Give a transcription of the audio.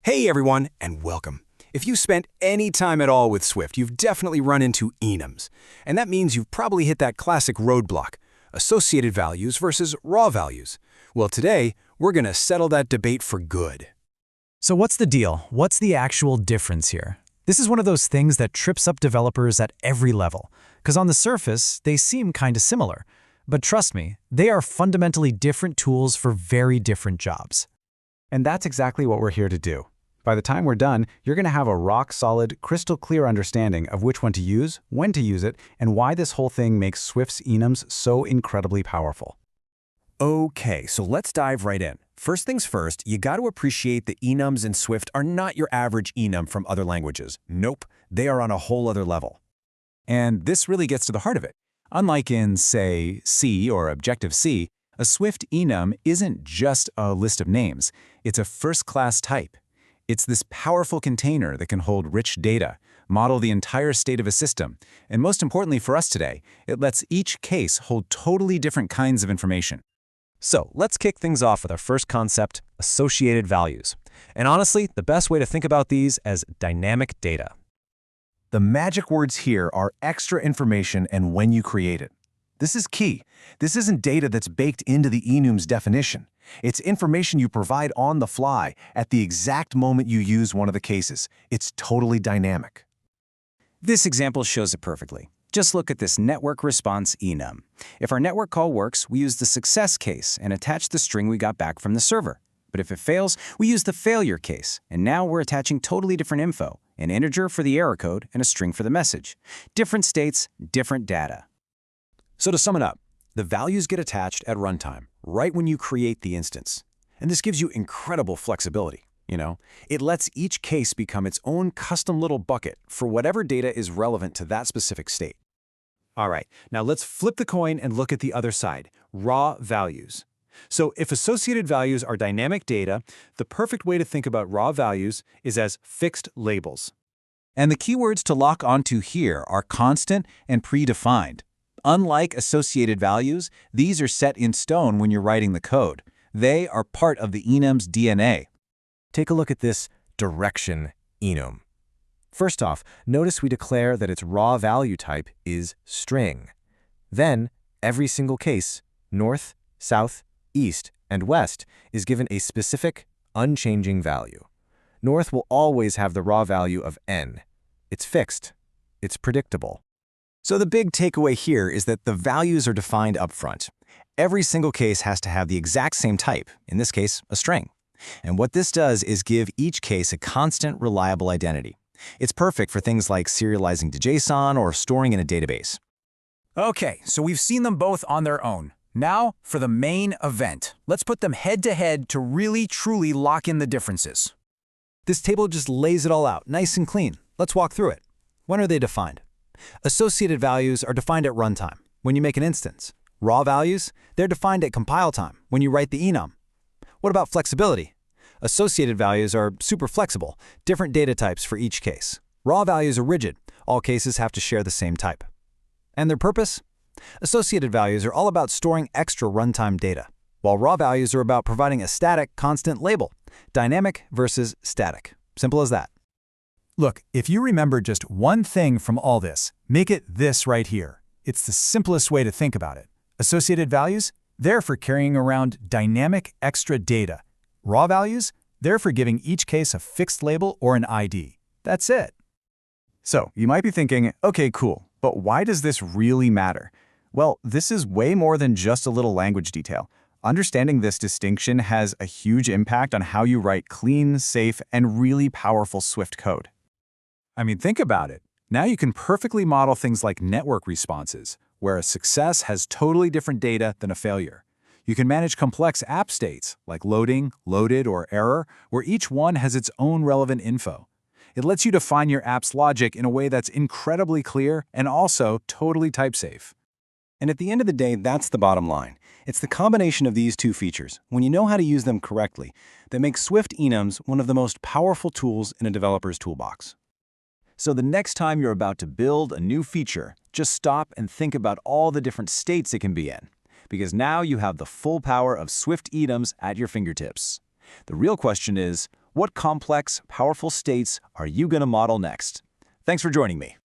Hey everyone, and welcome. If you spent any time at all with Swift, you've definitely run into enums. And that means you've probably hit that classic roadblock, associated values versus raw values. Well, today, we're going to settle that debate for good. So what's the deal? What's the actual difference here? This is one of those things that trips up developers at every level, because on the surface, they seem kind of similar. But trust me, they are fundamentally different tools for very different jobs. And that's exactly what we're here to do. By the time we're done, you're going to have a rock-solid, crystal-clear understanding of which one to use, when to use it, and why this whole thing makes Swift's enums so incredibly powerful. Okay, so let's dive right in. First things first, you got to appreciate that enums in Swift are not your average enum from other languages. Nope, they are on a whole other level. And this really gets to the heart of it. Unlike in, say, C or Objective-C, a Swift enum isn't just a list of names. It's a first-class type. It's this powerful container that can hold rich data, model the entire state of a system, and most importantly for us today, it lets each case hold totally different kinds of information. So let's kick things off with our first concept, associated values. And honestly, the best way to think about these as dynamic data. The magic words here are extra information and when you create it. This is key. This isn't data that's baked into the enums definition. It's information you provide on the fly at the exact moment you use one of the cases. It's totally dynamic. This example shows it perfectly. Just look at this network response enum. If our network call works, we use the success case and attach the string we got back from the server. But if it fails, we use the failure case, and now we're attaching totally different info, an integer for the error code and a string for the message. Different states, different data. So to sum it up, the values get attached at runtime, right when you create the instance. And this gives you incredible flexibility. It lets each case become its own custom little bucket for whatever data is relevant to that specific state. All right, now let's flip the coin and look at the other side, raw values. So if associated values are dynamic data, the perfect way to think about raw values is as fixed labels. And the keywords to lock onto here are constant and predefined. Unlike associated values, these are set in stone when you're writing the code. They are part of the enum's DNA. Take a look at this direction enum. First off, notice we declare that its raw value type is string. Then, every single case, north, south, east, and west, is given a specific, unchanging value. North will always have the raw value of n. It's fixed. It's predictable. So the big takeaway here is that the values are defined upfront. Every single case has to have the exact same type, in this case, a string. And what this does is give each case a constant, reliable identity. It's perfect for things like serializing to JSON or storing in a database. Okay, so we've seen them both on their own. Now, for the main event. Let's put them head-to-head to really, truly lock in the differences. This table just lays it all out, nice and clean. Let's walk through it. When are they defined? Associated values are defined at runtime, when you make an instance. Raw values, they're defined at compile time, when you write the enum. What about flexibility? Associated values are super flexible, different data types for each case. Raw values are rigid. All cases have to share the same type. And their purpose? Associated values are all about storing extra runtime data, while raw values are about providing a static, constant label. Dynamic versus static. Simple as that. Look, if you remember just one thing from all this, make it this right here. It's the simplest way to think about it. Associated values, they're for carrying around dynamic extra data. Raw values, they're for giving each case a fixed label or an ID. That's it. So, you might be thinking, okay, cool, but why does this really matter? Well, this is way more than just a little language detail. Understanding this distinction has a huge impact on how you write clean, safe, and really powerful Swift code. I mean, think about it. Now you can perfectly model things like network responses, where a success has totally different data than a failure. You can manage complex app states, like loading, loaded, or error, where each one has its own relevant info. It lets you define your app's logic in a way that's incredibly clear and also totally type-safe. And at the end of the day, that's the bottom line. It's the combination of these two features, when you know how to use them correctly, that makes Swift enums one of the most powerful tools in a developer's toolbox. So the next time you're about to build a new feature, just stop and think about all the different states it can be in, because now you have the full power of Swift enums at your fingertips. The real question is, What complex, powerful states are you going to model next? Thanks for joining me.